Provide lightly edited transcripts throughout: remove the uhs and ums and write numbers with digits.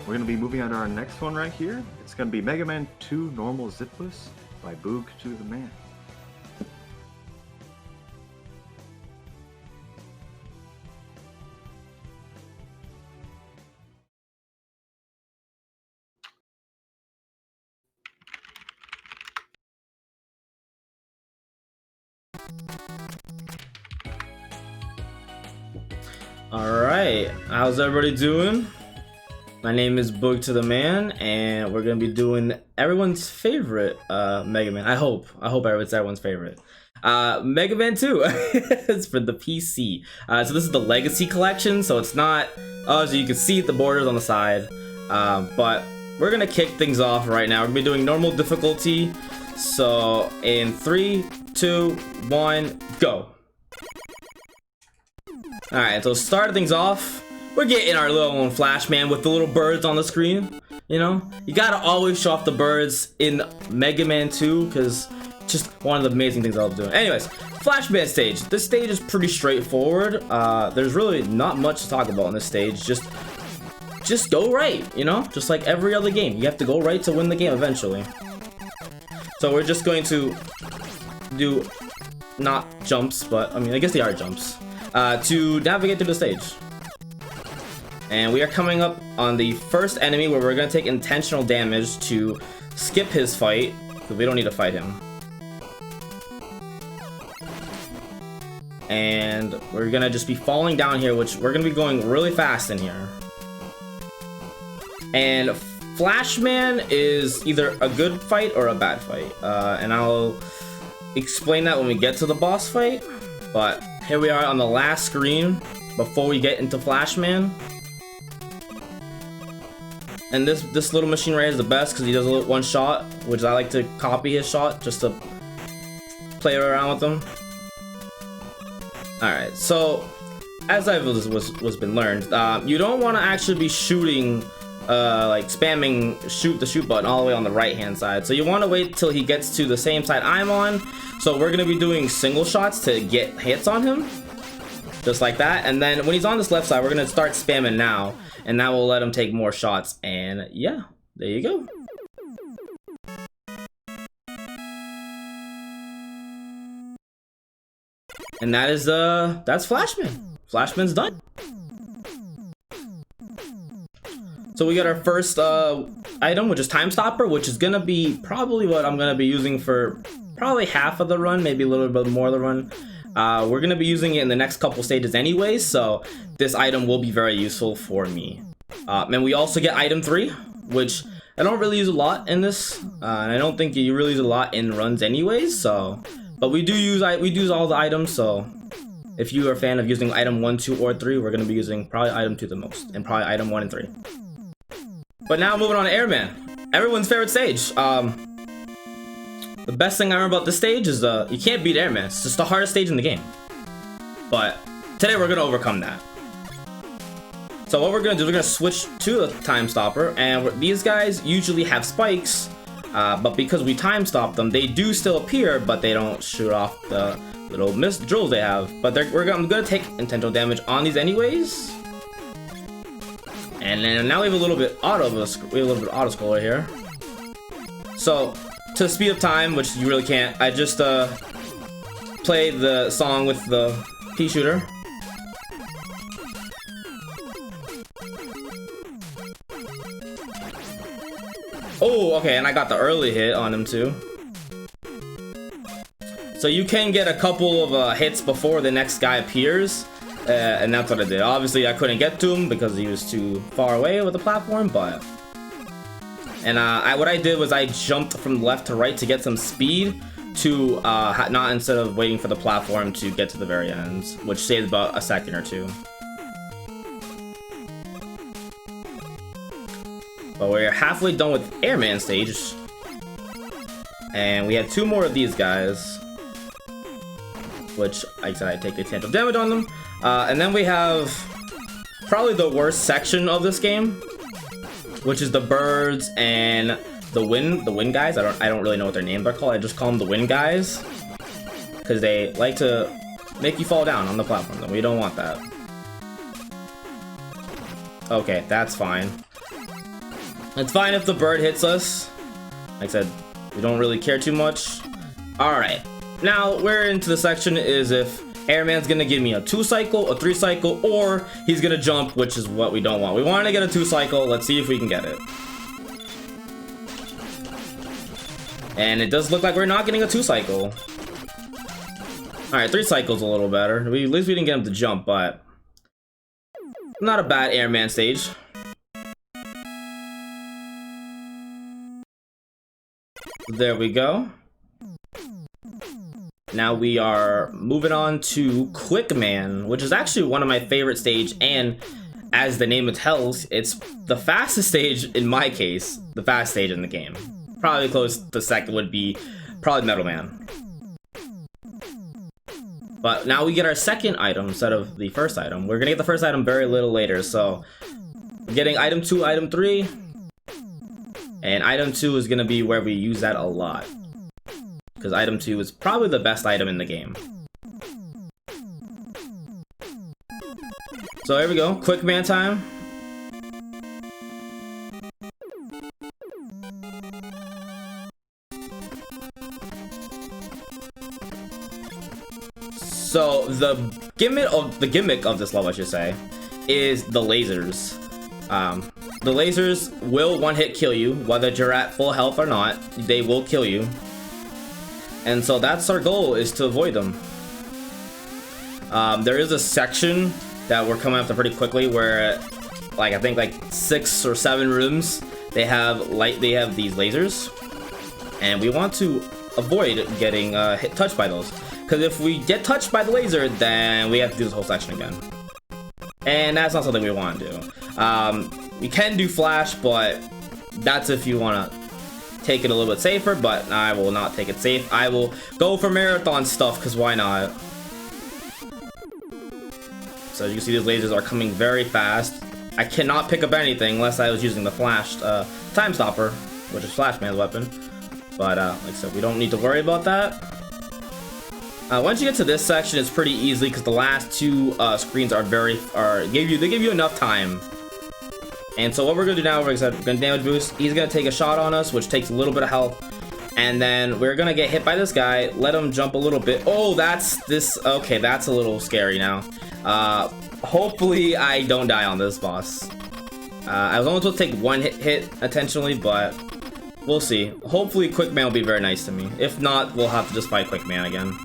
we're going to be moving on to our next one right here. It's going to be Mega Man 2 Normal Zipless by Boog2theMan. Alright, how's everybody doing? My name is Boog2theMan, and we're gonna be doing everyone's favorite Mega Man. I hope it's everyone's favorite. Mega Man 2. It's for the PC. So this is the Legacy Collection, so it's not... Oh, so you can see the borders on the side. But we're gonna kick things off right now. We're gonna be doing normal difficulty. So in 3, 2, 1, go. Alright, so start things off. We're getting our little own Flash Man with the little birds on the screen. You know, you gotta always show off the birds in Mega Man 2 because just one of the amazing things I love doing. Anyways, Flash Man stage. This stage is pretty straightforward. There's really not much to talk about on this stage. Just go right, you know? Just like every other game. You have to go right to win the game eventually. So we're just going to do not jumps, but I mean, I guess they are jumps. To navigate through the stage. And we are coming up on the first enemy where we're going to take intentional damage to skip his fight, because we don't need to fight him. And we're going to just be falling down here, which we're going to be going really fast in here. And Flash Man is either a good fight or a bad fight. And I'll explain that when we get to the boss fight. But here we are on the last screen before we get into Flash Man. And this little machine right here is the best because he does a little one shot, which I like to copy his shot just to play around with him. Alright, so as I've was been learned, you don't want to actually be shooting, like spamming the shoot button all the way on the right hand side. So you want to wait till he gets to the same side I'm on. So we're going to be doing single shots to get hits on him. Just like that. And then when he's on this left side, we're going to start spamming now. And that will let him take more shots. And yeah, there you go. And that is, that's Flashman. Flashman's done. So we got our first item, which is Time Stopper, which is going to be probably what I'm going to be using for probably half of the run, maybe a little bit more of the run. We're going to be using it in the next couple stages anyways, so this item will be very useful for me. And we also get item 3, which I don't really use a lot in this, and I don't think you really use a lot in runs anyways, so... But we do use all the items, so if you are a fan of using item 1, 2, or 3, we're going to be using probably item 2 the most, and probably item 1 and 3. But now moving on to Airman, everyone's favorite stage. The best thing I remember about this stage is you can't beat Airman. It's just the hardest stage in the game. But today we're gonna overcome that. So what we're gonna do, we're gonna switch to the Time Stopper, and these guys usually have spikes, but because we time stop them, they do still appear, but they don't shoot off the little mist drills they have. But I'm gonna take intentional damage on these anyways. And then now we have a little bit auto scroller here. So to speed up time, which you really can't, I just play the song with the pea shooter. Oh, okay, and I got the early hit on him too. So you can get a couple of hits before the next guy appears. And that's what I did. Obviously, I couldn't get to him because he was too far away with the platform, but... And what I did was I jumped from left to right to get some speed to not instead of waiting for the platform to get to the very end, which saves about a second or two. But we're halfway done with Airman stage. And we had 2 more of these guys, which like I said, I take the potential damage on them. And then we have probably the worst section of this game, which is the birds and the wind guys. I don't really know what their names are called. I just call them the wind guys because they like to make you fall down on the platform, and we don't want that. Okay, that's fine. It's fine if the bird hits us. Like I said, we don't really care too much. Alright, now we're into the section is if Airman's gonna give me a 2 cycle, a 3 cycle, or he's gonna jump, which is what we don't want. We want to get a 2 cycle. Let's see if we can get it. And it does look like we're not getting a 2 cycle. Alright, 3 cycles a little better. At least we didn't get him to jump, but not a bad Airman stage. There we go. Now we are moving on to Quick Man, which is actually one of my favorite stage, and as the name tells, it's the fastest stage in my case, the fast stage in the game. Probably close to second would be probably Metal Man. But now we get our second item instead of the first item. We're gonna get the first item very little later, so we're getting item 2, item 3, and item 2 is gonna be where we use that a lot. Because item 2 is probably the best item in the game. So here we go, Quick Man time. So the gimmick of this level, I should say, is the lasers. The lasers will one-hit kill you, whether you're at full health or not. They will kill you. And so that's our goal, is to avoid them. There is a section that we're coming up to pretty quickly where, like, I think like 6 or 7 rooms, they have these lasers, and we want to avoid getting touched by those. Because if we get touched by the laser, then we have to do this whole section again, and that's not something we want to do. We can do flash, but that's if you want to take it a little bit safer, but I will not take it safe. I will go for marathon stuff, because why not? So as you can see, these lasers are coming very fast. I cannot pick up anything unless I was using the flash time stopper, which is Flashman's weapon. But like I said, we don't need to worry about that. Once you get to this section, it's pretty easy because the last 2 screens they give you enough time. And so what we're gonna do now, we're gonna damage boost. He's gonna take a shot on us, which takes a little bit of health, and then we're gonna get hit by this guy. Let him jump a little bit. Oh, that's this. Okay, that's a little scary now. Hopefully I don't die on this boss. I was only supposed to take 1 hit intentionally, but we'll see. Hopefully Quick Man will be very nice to me. If not, we'll have to just fight Quick Man again.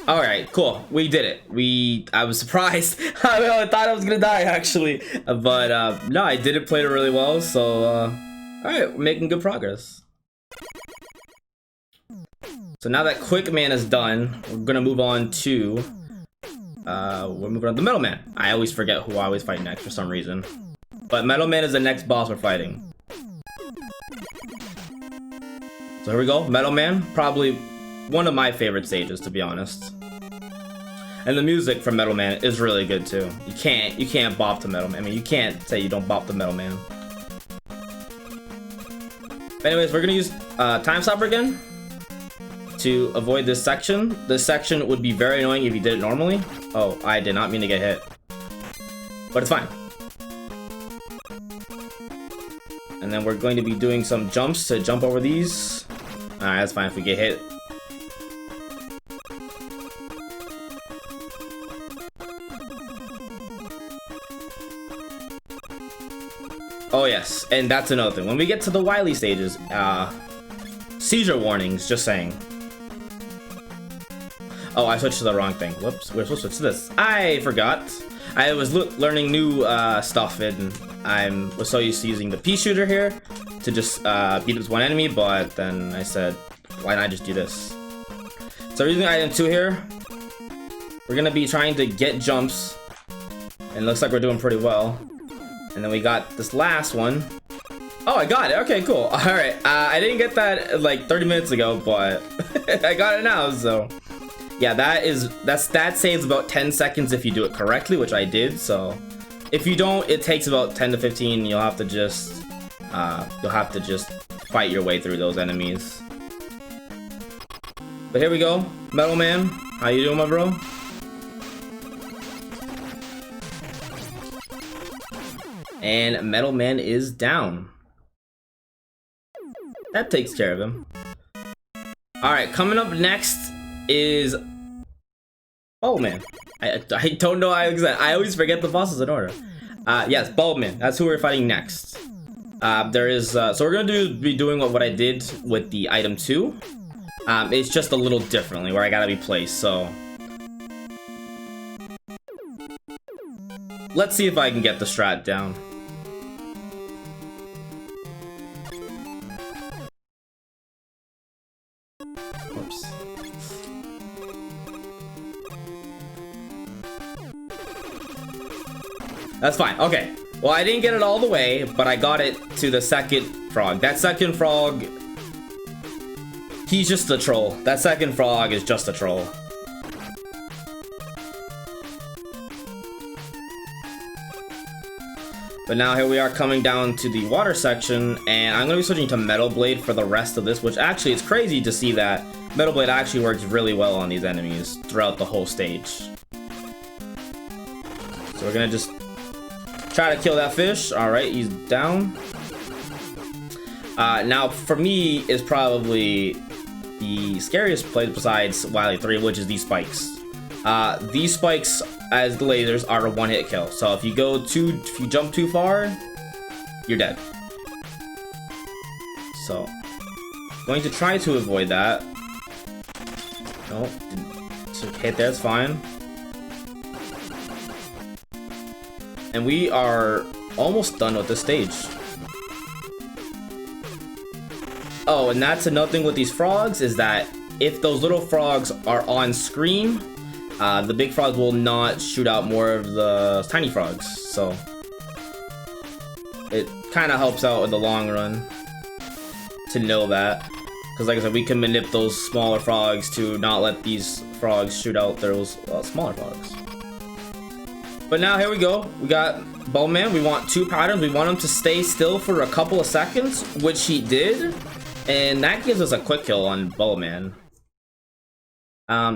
Alright, cool. We did it. I was surprised. I thought I was gonna die, actually. But, no, I did it, played it really well, so, alright, we're making good progress. So now that Quick Man is done, we're gonna move on to, we're moving on to Metal Man. I always forget who I always fight next for some reason. But Metal Man is the next boss we're fighting. So here we go, Metal Man, probably one of my favorite stages, to be honest. And the music from Metal Man is really good too. You can't bop to Metal Man. I mean, you can't say you don't bop to Metal Man. But anyways, we're gonna use Time Stopper again to avoid this section. This section would be very annoying if you did it normally. Oh, I did not mean to get hit, but it's fine. And then we're going to be doing some jumps to jump over these. Alright, that's fine if we get hit. Oh yes, and that's another thing. When we get to the Wily stages, seizure warnings, just saying. Oh, I switched to the wrong thing. Whoops, we're supposed to switch to this. I forgot. I was learning new stuff, and I was so used to using the pea shooter here to just beat this one enemy, but then I said, why not just do this? So we're using item 2 here. We're gonna be trying to get jumps, and it looks like we're doing pretty well. And then we got this last one. Oh, I got it. Okay, cool. All right. I didn't get that like 30 minutes ago, but I got it now. So yeah, that saves about 10 seconds if you do it correctly, which I did. So if you don't, it takes about 10 to 15. You'll have to just fight your way through those enemies. But here we go, Metal Man. How you doing, my bro? And Metal Man is down. That takes care of him. Alright, coming up next is... Oh man. I don't know. I always forget the bosses in order. Yes, Boog2theMan. That's who we're fighting next. So we're gonna be doing what I did with the item 2. It's just a little differently where I gotta be placed, so... Let's see if I can get the strat down. Oops. That's fine. Okay. Well, I didn't get it all the way, but I got it to the second frog. That second frog... He's just a troll. That second frog is just a troll. But now here we are coming down to the water section, and I'm going to be switching to Metal Blade for the rest of this, which actually it's crazy to see that Metal Blade actually works really well on these enemies throughout the whole stage. So we're going to just try to kill that fish. Alright, he's down. Now for me is probably the scariest place besides Wily 3, which is these spikes. These spikes as the lasers are a one-hit kill. So if you jump too far, you're dead. So going to try to avoid that. No, didn't hit there, it's fine. And we are almost done with this stage. Oh, and that's another thing with these frogs is that if those little frogs are on screen, the big frogs will not shoot out more of the tiny frogs. So it kind of helps out in the long run to know that. Because like I said, we can manipulate those smaller frogs to not let these frogs shoot out those smaller frogs. But now here we go. We got Boog2theMan. We want 2 patterns. We want him to stay still for a couple of seconds, which he did. And that gives us a quick kill on Boog2theMan.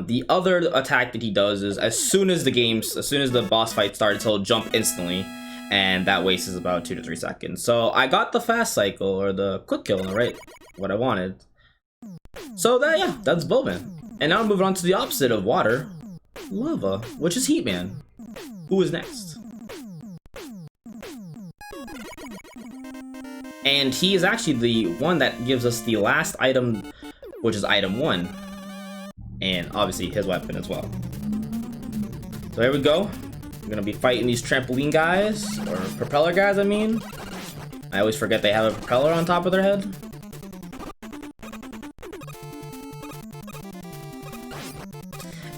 The other attack that he does is as soon as the boss fight starts, he'll jump instantly. And that wastes about 2 to 3 seconds. So I got the fast cycle or the quick kill, right? What I wanted. So yeah, that's Boog2theMan. And now we're moving on to the opposite of water. Lava, which is Heatman. Who is next? And he is actually the one that gives us the last item, which is item 1. And obviously his weapon as well. So here we go. We're gonna be fighting these trampoline guys, or propeller guys, I mean. I always forget they have a propeller on top of their head.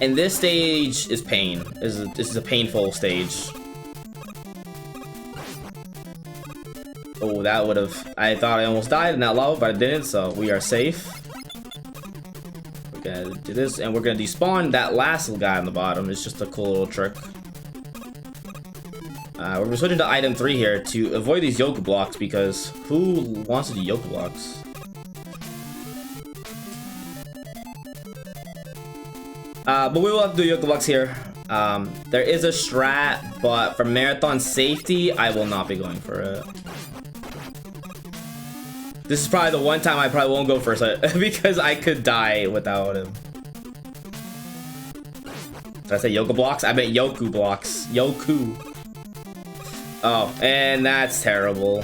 And this stage is pain. This is a painful stage. Oh, that would have... I thought I almost died in that lava, but I didn't, so we are safe. We're gonna do this, and we're gonna despawn that last little guy on the bottom. It's just a cool little trick. We're switching to item 3 here to avoid these yoke blocks, because who wants to do yoke blocks? But we will have to do yoke blocks here. There is a strat, but for marathon safety, I will not be going for it. This is probably the one time I probably won't go for it because I could die without him. Did I say yoga blocks? I meant yoku blocks. Yoku. Oh, and that's terrible.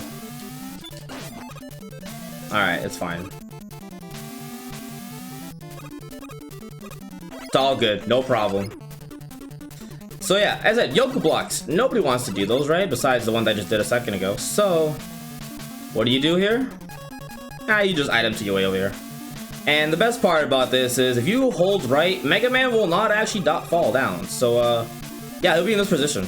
Alright, it's fine. It's all good, no problem. So yeah, as I said, yoku blocks. Nobody wants to do those, right? Besides the one that I just did a second ago. So, what do you do here? You just item to your way over here. And the best part about this is if you hold right, Mega Man will not actually fall down. So yeah, he'll be in this position.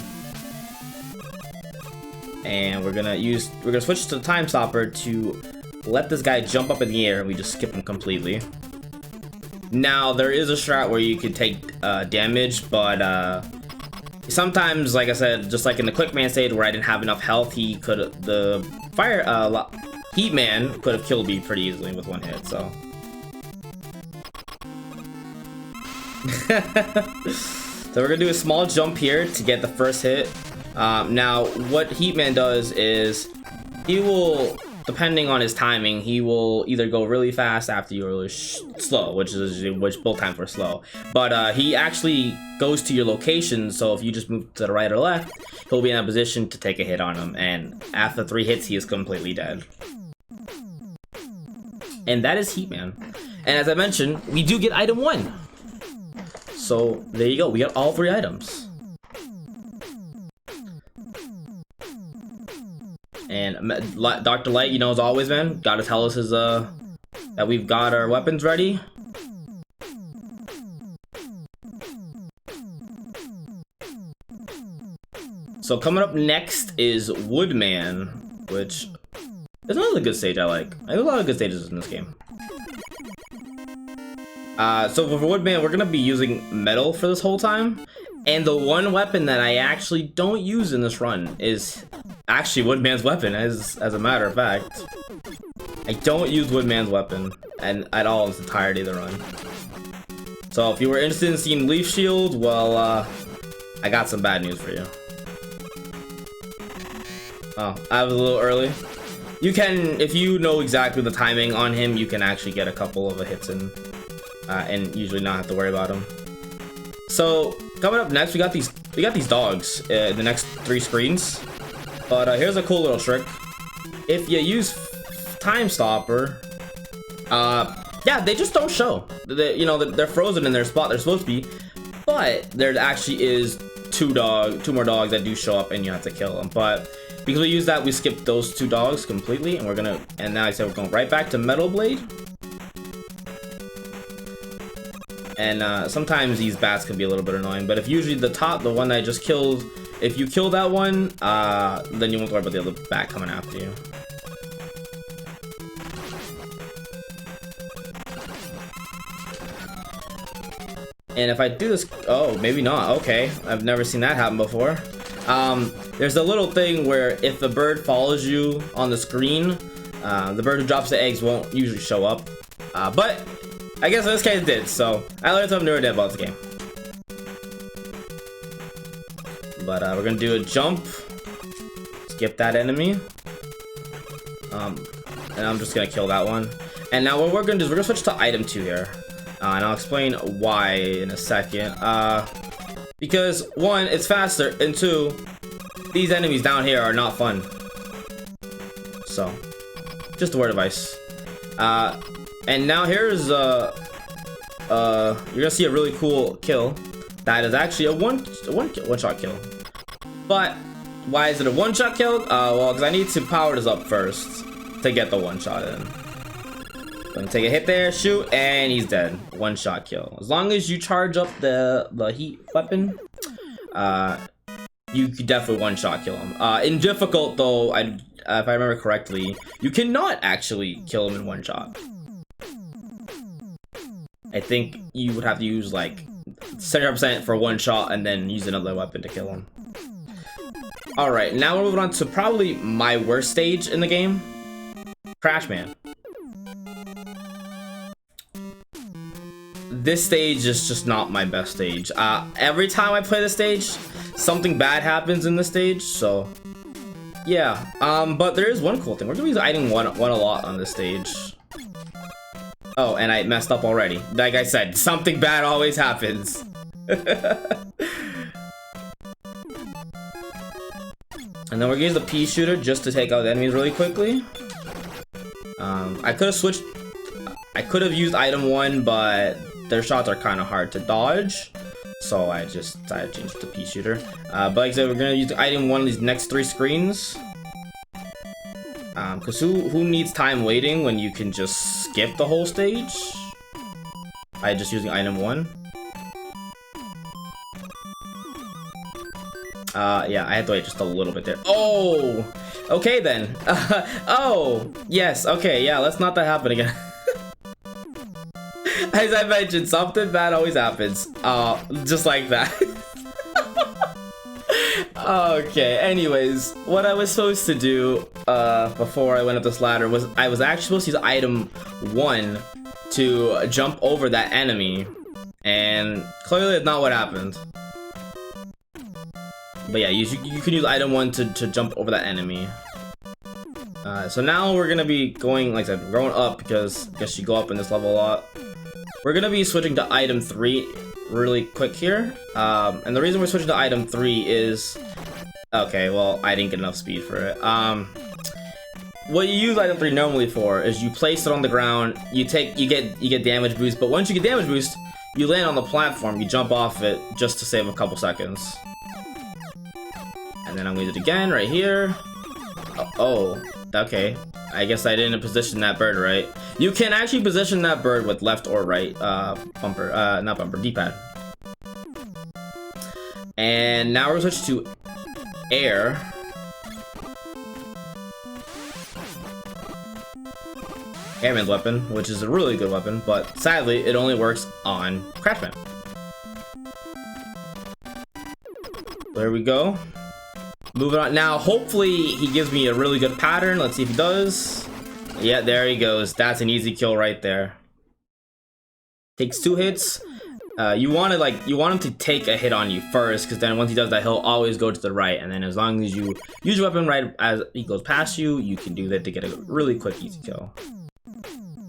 And we're gonna switch to the time stopper to let this guy jump up in the air, and we just skip him completely. Now there is a strat where you can take damage, but sometimes, like I said, just like in the Quick Man stage where I didn't have enough health, the Heatman could have killed me pretty easily with one hit, so. So we're gonna do a small jump here to get the first hit. Now, what Heatman does is he will, depending on his timing, he will either go really fast after you or really slow, which both times were slow. But he actually goes to your location, so if you just move to the right or left, he'll be in a position to take a hit on him, and after 3 hits, he is completely dead. And that is Heatman. And as I mentioned, we do get item 1. So there you go, we got all 3 items. And Dr. Light, you know, as always, man, gotta tell us that we've got our weapons ready. So coming up next is Woodman, which is another good stage I like. There's a lot of good stages in this game. So for Woodman, we're gonna be using metal for this whole time. And the one weapon that I actually don't use in this run is actually Woodman's weapon, as a matter of fact. I don't use Woodman's weapon at all in its entirety of the run. So if you were interested in seeing Leaf Shield, well, I got some bad news for you. Oh, I was a little early. You can, if you know exactly the timing on him, you can actually get a couple of hits in, and usually not have to worry about him. So coming up next, we got these dogs in the next 3 screens. But here's a cool little trick. If you use Time Stopper, yeah, they just don't show. You know, they're frozen in their spot they're supposed to be. But there actually is 2 more dogs that do show up, and you have to kill them. But because we use that, we skip those 2 dogs completely, and and now I said we're going right back to Metal Blade. And sometimes these bats can be a little bit annoying, but if usually the one that I just killed, if you kill that one, then you won't worry about the other bat coming after you. And if I do this, oh, maybe not. Okay, I've never seen that happen before. There's a little thing where if the bird follows you on the screen, the bird who drops the eggs won't usually show up. But I guess in this case it did, so I learned something new about this game. But we're gonna do a jump, skip that enemy, and I'm just gonna kill that one. And now what we're gonna do is we're gonna switch to item 2 here, and I'll explain why in a second. Because 1, it's faster, and 2, these enemies down here are not fun. So, just a word of advice. And now here's you're gonna see a really cool kill that is actually a one-shot kill. But why is it a one-shot kill? Well, because I need to power this up first to get the one-shot in. Gonna take a hit there, shoot, and he's dead. One-shot kill. As long as you charge up the heat weapon, you could definitely one-shot kill him. In difficult though, if I remember correctly, you cannot actually kill him in one shot. I think you would have to use like 70% for one shot and then use another weapon to kill him. Alright, now we're moving on to probably my worst stage in the game, Crashman. This stage is just not my best stage. Every time I play this stage, something bad happens in the stage, so yeah. But there is one cool thing. We're gonna be item one a lot on this stage. Oh, and I messed up already. Like I said, something bad always happens. And then we're gonna use the pea shooter just to take out the enemies really quickly. I could have switched. I could have used item 1, but their shots are kind of hard to dodge, so I just decided to change to pea shooter. But like I said, we're gonna use item 1 of these next 3 screens. Cause who needs time waiting when you can just skip the whole stage by just using item 1? Yeah, I had to wait just a little bit there. Oh, okay then. Oh, yes, okay, yeah, let's not that happen again. As I mentioned, something bad always happens. Just like that. Okay, anyways, what I was supposed to do before I went up this ladder was I was actually supposed to use item 1 to jump over that enemy And clearly that's not what happened. But yeah, you can use item 1 to jump over that enemy. So now we're gonna be going, like I said, going up because I guess you go up in this level a lot. We're gonna be switching to item 3 really quick here. And the reason we're switching to item 3 is, okay, well, I didn't get enough speed for it. What you use item 3 normally for is you place it on the ground, you get damage boost, but once you get damage boost, you land on the platform, you jump off it just to save a couple seconds. And then I'm gonna do it again right here. Oh, okay. I guess I didn't position that bird right. You can actually position that bird with left or right bumper, not bumper, D-pad. And now we're gonna switch to air. Airman's weapon, which is a really good weapon, but sadly, it only works on Crashman. There we go. Moving on. Now, hopefully, he gives me a really good pattern. Let's see if he does. Yeah, there he goes. That's an easy kill right there. Takes 2 hits. You want him to take a hit on you first, because then once he does that, he'll always go to the right. And then as long as you use your weapon right as he goes past you, you can do that to get a really quick, easy kill.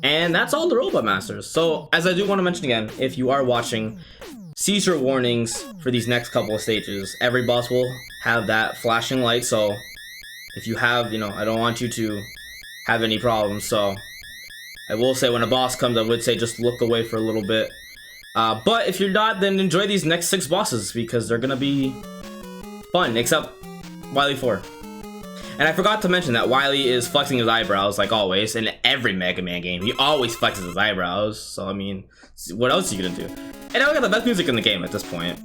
And that's all the Robot Masters. So, as I do want to mention again, if you are watching, seizure warnings for these next couple of stages. Every boss will have that flashing light, so if you have, I don't want you to have any problems, so I will say when a boss comes, I would say just look away for a little bit. But if you're not, then enjoy these next 6 bosses, because they're gonna be fun, except Wily 4. And I forgot to mention that Wily is flexing his eyebrows, like always, in every Mega Man game. He always flexes his eyebrows, so I mean, what else are you gonna do? And now we got the best music in the game at this point.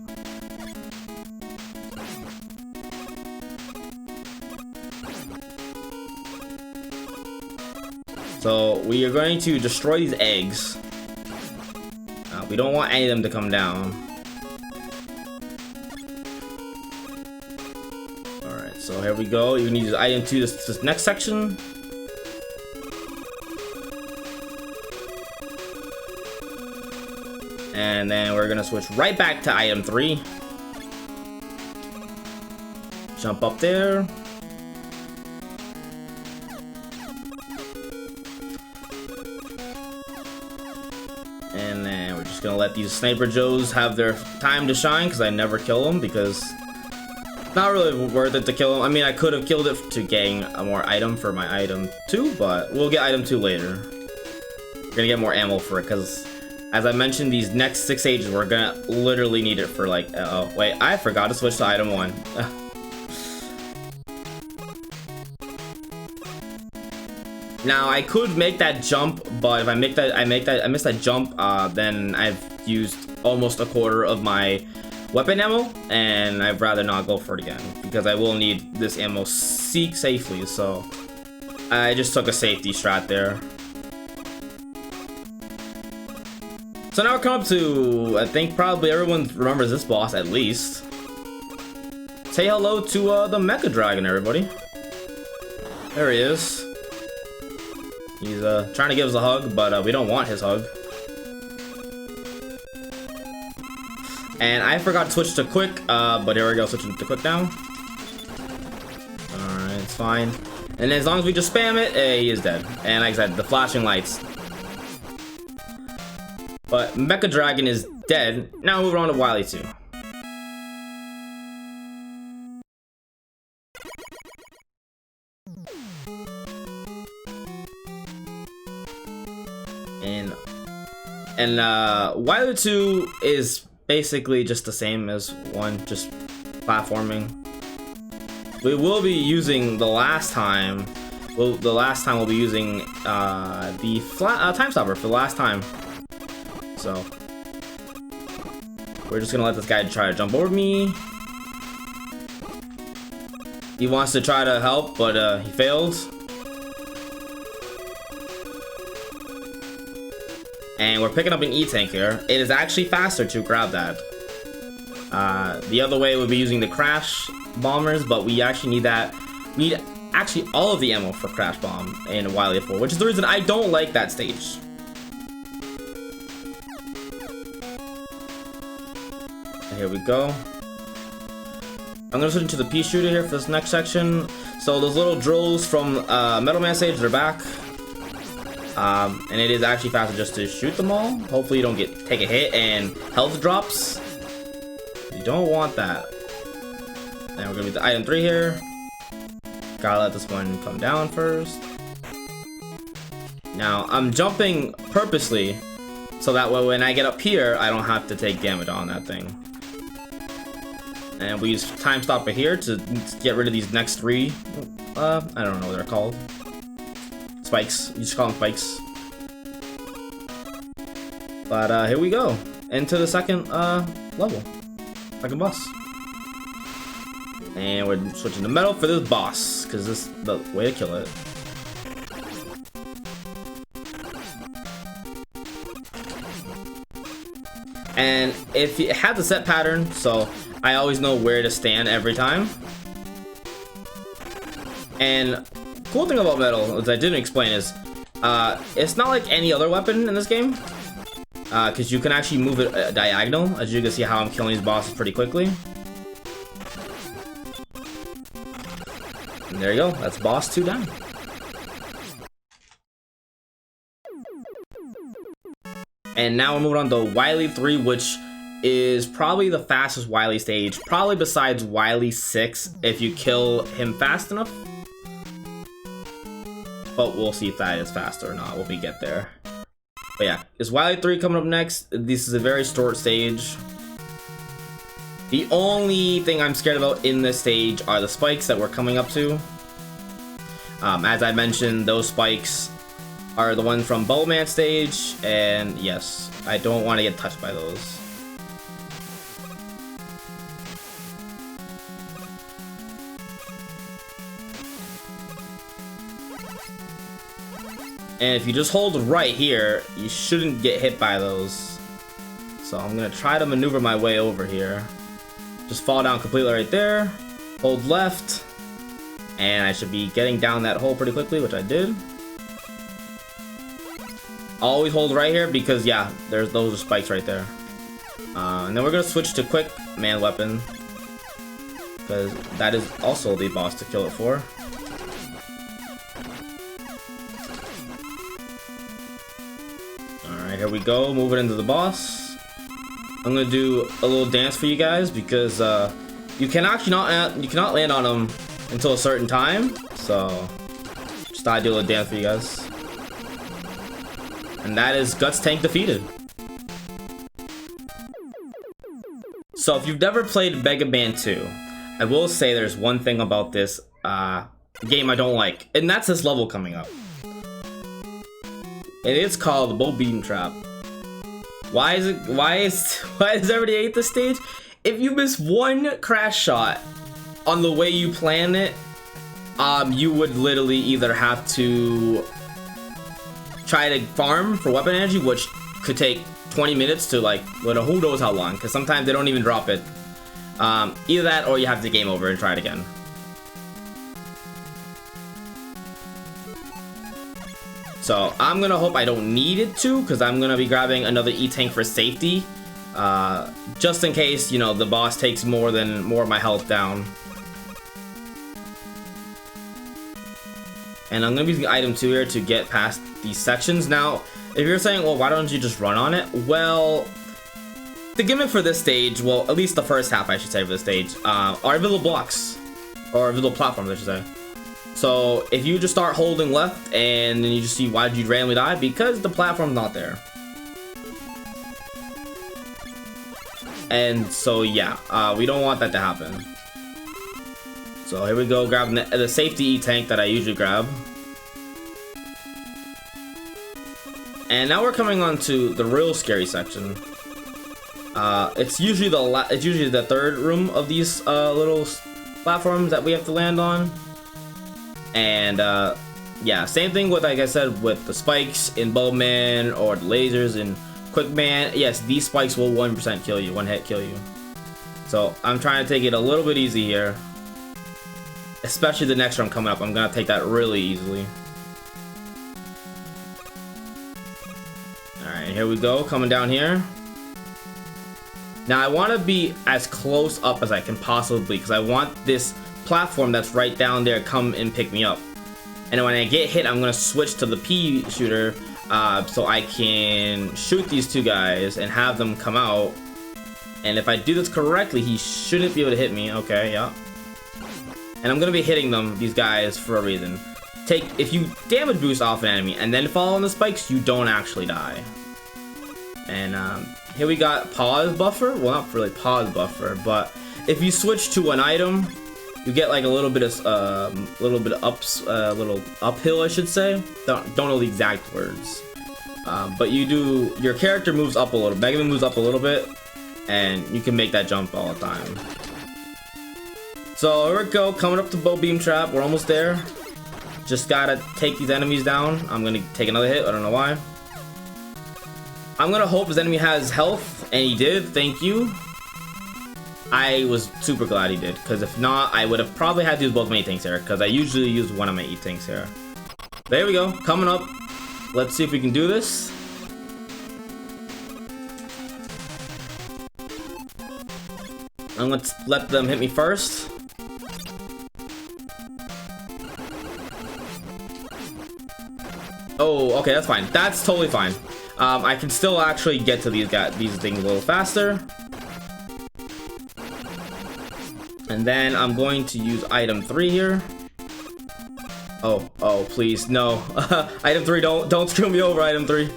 So, we are going to destroy these eggs. We don't want any of them to come down. So here we go. You need item 2 this next section. And then we're gonna switch right back to item 3. Jump up there. And then we're just gonna let these Sniper Joes have their time to shine, because I never kill them, because not really worth it to kill him. I mean, I could have killed it to gain a more item for my item 2, but we'll get item 2 later. We're gonna get more ammo for it, because as I mentioned, these next 6 stages, we're gonna literally need it for like, oh, wait, I forgot to switch to item 1. Now, I could make that jump, but if I miss that jump, then I've used almost a quarter of my weapon ammo, and I'd rather not go for it again, because I will need this ammo safely, so I just took a safety strat there. So now we're coming up to, I think probably everyone remembers this boss at least. Say hello to the Mecha Dragon, everybody. There he is. He's trying to give us a hug, but we don't want his hug. And I forgot to switch to quick, but here we go, switching to quick now. Alright, it's fine. And as long as we just spam it, he is dead. And like I said, the flashing lights. But Mecha Dragon is dead. Now moving on to Wily 2. And Wily 2 is basically just the same as 1, just platforming. We will be using the last time. We'll be using the time stopper for the last time. So we're just gonna let this guy try to jump over me. He wants to try to help, but he failed. And we're picking up an E-tank here. It is actually faster to grab that. The other way would be using the crash bombers, but we actually need that. We need actually all of the ammo for crash bomb in Wily 4, which is the reason I don't like that stage. here we go. I'm gonna switch into the pea shooter here for this next section. So those little drills from Metal Man stage, they're back. And it is actually faster just to shoot them all. Hopefully you don't take a hit and health drops. You don't want that. And we're gonna be the item 3 here. Gotta let this one come down first. Now I'm jumping purposely so that way when I get up here, I don't have to take damage on that thing. And we use time stopper here to get rid of these next 3. I don't know what they're called. Spikes. You just call them spikes. But here we go. Into the second level. Second boss. And we're switching to metal for this boss, because this is the way to kill it. And if it has a set pattern, so I always know where to stand every time. And cool thing about metal, as I didn't explain, is it's not like any other weapon in this game, because you can actually move it diagonal. As you can see how I'm killing these bosses pretty quickly. And there you go, that's boss 2 down. And now we're moving on to Wily 3, which is probably the fastest Wily stage, probably besides Wily 6 if you kill him fast enough. But we'll see if that is faster or not when we get there. But yeah, is Wily 3 coming up next. This is a very short stage. The only thing I'm scared about in this stage are the spikes that we're coming up to. As I mentioned, those spikes are the ones from Boog2theMan stage, and yes, I don't want to get touched by those. And if you just hold right here, you shouldn't get hit by those. So I'm gonna try to maneuver my way over here. Just fall down completely right there, hold left, and I should be getting down that hole pretty quickly, which I did. Always hold right here because yeah, those are spikes right there. And then we're gonna switch to quick man weapon, because that is also the boss to kill it for. Alright, here we go, moving into the boss. I'm gonna do a little dance for you guys because you cannot land on him until a certain time. So just thought I'd do a little dance for you guys. And that is Guts Tank defeated. So if you've never played Mega Man 2, I will say there's one thing about this game I don't like, and that's this level coming up. And it's called the Bow Beam Trap. Why does everybody hate this stage? If you miss one crash shot on the way you plan it, you would literally either have to try to farm for weapon energy, which could take 20 minutes to like, well, who knows how long, because sometimes they don't even drop it. Either that or you have to game over and try it again. So I'm gonna hope I don't need it to, because I'm gonna be grabbing another E-Tank for safety, just in case, you know, the boss takes more of my health down. And I'm gonna be using item 2 here to get past these sections. Now, if you're saying, well, why don't you just run on it? Well, the gimmick for this stage, well, at least the first half, I should say, for this stage, are invisible blocks, or invisible platforms, I should say. So if you just start holding left and then you just see why did you randomly die, because the platform's not there. And so yeah, we don't want that to happen. So here we go, grabbing the safety E-Tank that I usually grab. And now we're coming on to the real scary section. It's usually the third room of these little platforms that we have to land on. And yeah, same thing with, like I said, with the spikes in Boog2theMan or the lasers in Quick Man. Yes, these spikes will 1% kill you, one hit kill you. So I'm trying to take it a little bit easy here. Especially the next round coming up, I'm gonna take that really easily. Alright, here we go, coming down here. Now I want to be as close up as I can possibly because I want this platform that's right down there come and pick me up. And when I get hit, I'm gonna switch to the pea shooter so I can shoot these two guys and have them come out. And if I do this correctly, he shouldn't be able to hit me. Okay, yeah. And I'm gonna be hitting them, these guys, for a reason. If you damage boost off an enemy and then fall on the spikes, you don't actually die. And here we got pause buffer. Well, not really pause buffer, but if you switch to an item, you get like a little bit of little uphill, I should say. Don't know the exact words, but your character moves up a little. Mega Man moves up a little bit, and you can make that jump all the time. So here we go, coming up to Bow Beam Trap. We're almost there. Just gotta take these enemies down. I'm gonna take another hit. I don't know why. I'm gonna hope his enemy has health, and he did. Thank you. I was super glad he did, because if not, I would have probably had to use both my E-Tanks here, because I usually use one of my E-Tanks here. There we go, coming up. Let's see if we can do this. And let's let them hit me first. Oh, okay, that's fine. That's totally fine. I can still actually get to these things a little faster. And then I'm going to use item 3 here. Oh, please, no. Item 3, don't screw me over, item 3.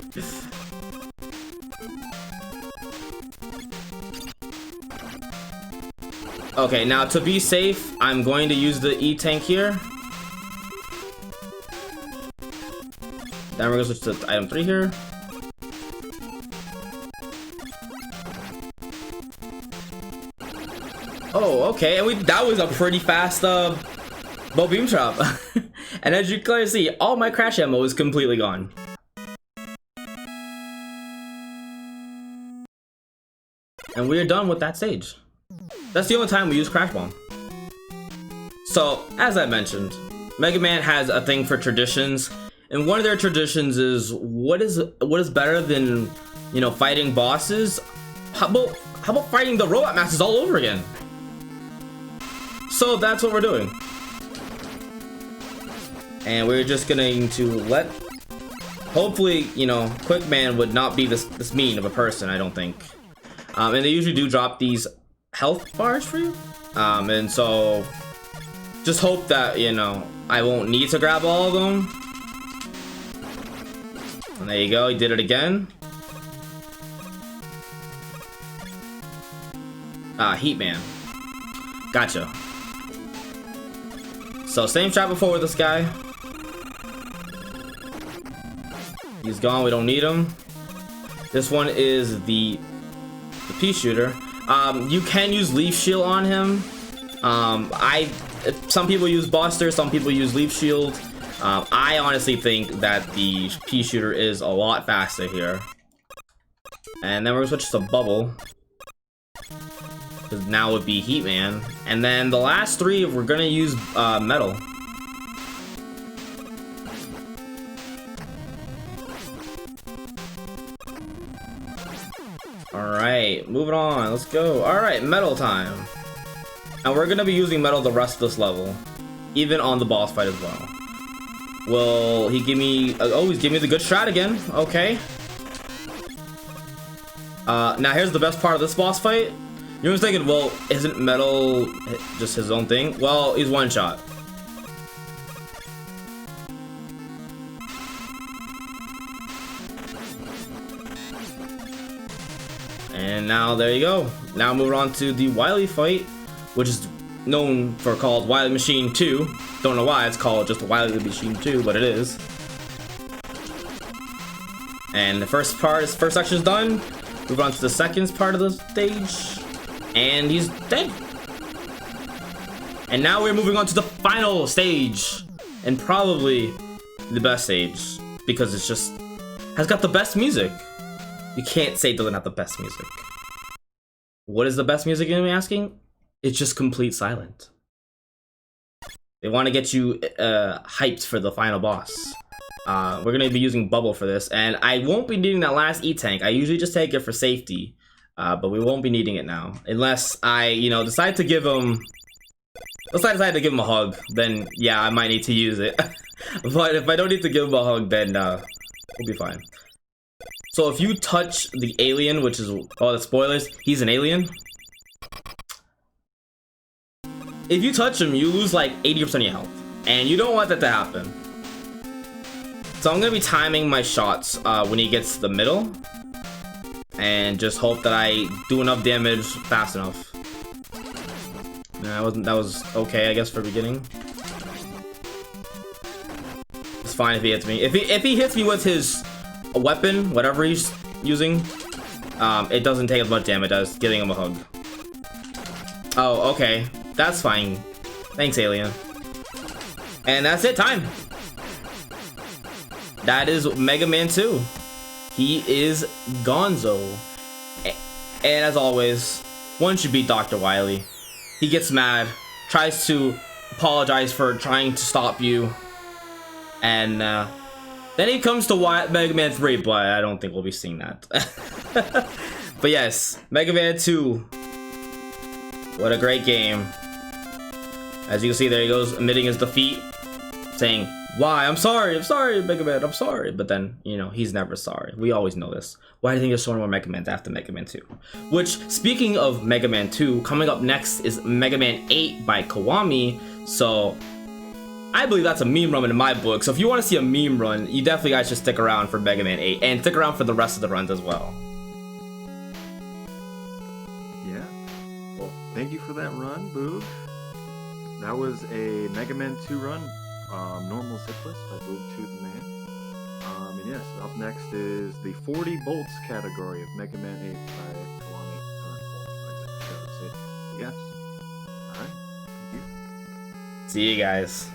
Okay, now to be safe, I'm going to use the E-Tank here. Then we're gonna switch to item 3 here. Oh, okay, and that was a pretty fast Bow Beam Trap. And as you can clearly see, all my crash ammo is completely gone. And we're done with that stage. That's the only time we use Crash Bomb. So, as I mentioned, Mega Man has a thing for traditions. And one of their traditions is what is better than, you know, fighting bosses? How about fighting the Robot Masters all over again? So that's what we're doing. And we're just going to hopefully, you know, Quick Man would not be this mean of a person, I don't think. And they usually do drop these health bars for you. And so just hope that, you know, I won't need to grab all of them. And there you go, he did it again. Heat Man. Gotcha. So same strat before with this guy. He's gone, we don't need him. This one is the pea shooter. You can use Leaf Shield on him. Some people use Buster, some people use Leaf Shield. I honestly think that the pea shooter is a lot faster here. And then we're gonna switch to Bubble. Because now would be Heat Man. And then the last 3, we're gonna use Metal. Alright, moving on, let's go. Alright, Metal time. And we're gonna be using Metal the rest of this level. Even on the boss fight as well. Will he give me... oh, he's giving me the good strat again. Okay. Now here's the best part of this boss fight. You're just thinking, well, isn't Metal just his own thing? Well, he's one shot. And now there you go. Now moving on to the Wily fight, which is known for called Wily Machine 2. Don't know why it's called just Wily Machine 2, but it is. And the first section is done. Move on to the second part of the stage. And he's dead. And now we're moving on to the final stage. And probably the best stage. Because it's just has got the best music. You can't say it doesn't have the best music. What is the best music, you're gonna be asking? It's just complete silent. They want to get you hyped for the final boss. We're gonna be using Bubble for this, and I won't be needing that last E-Tank. I usually just take it for safety. but we won't be needing it now unless I, you know, decide to give him. Unless I decide to give him a hug, then yeah, I might need to use it. But if I don't need to give him a hug, then we'll be fine. So if you touch the alien, which is all the spoilers, he's an alien. If you touch him, you lose like 80% of your health, and you don't want that to happen. So I'm gonna be timing my shots when he gets to the middle, and just hope that I do enough damage fast enough. Nah, that was okay, I guess, for beginning. It's fine if he hits me. If he hits me with his weapon, whatever he's using, it doesn't take as much damage as giving him a hug. Oh, okay. That's fine. Thanks, alien. And that's it, time. That is Mega Man 2. He is Gonzo. And as always, once you beat Dr. Wily, he gets mad, tries to apologize for trying to stop you, and then he comes to Mega Man 3, but I don't think we'll be seeing that. But yes, Mega Man 2. What a great game. As you can see, there he goes, admitting his defeat, saying, "Why? I'm sorry, Mega Man, I'm sorry." But then, you know, he's never sorry. We always know this. Why do you think there's so many more Mega Mans after Mega Man 2? Which, speaking of Mega Man 2, coming up next is Mega Man 8 by Kiwami. So, I believe that's a meme run in my book. So if you want to see a meme run, you definitely guys should stick around for Mega Man 8. And stick around for the rest of the runs as well. Yeah. Well, thank you for that run, Boog. That was a Mega Man 2 run. Normal Zipless by Boog2theMan. And yes, up next is the 40 bolts category of Mega Man 8 by Kiwami. Yes. Alright. Thank you. See you guys.